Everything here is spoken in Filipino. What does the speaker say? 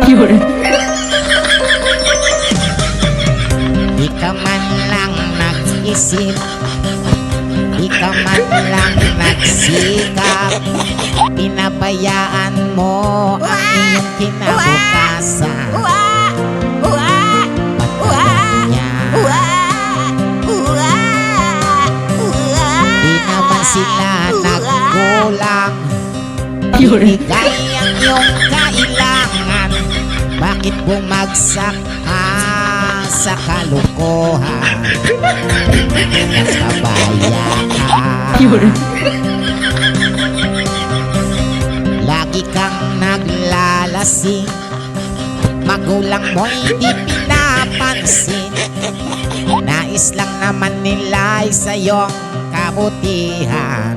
Yun. Di ka man lang nag-isip, di ka man lang nagsikap, pinabayaan mo ang iyong kinabukasan. Pagkakas niya, di naman sila nagkulang, Yun. binigay ang iyong kailangan. Bakit bumagsak ka sa kalukuhan? Nagpabaya ka, Yun. lagi kang naglalasing, magulang mo'y di pinapansin. Nais lang naman nila ay sa iyong kabutihan.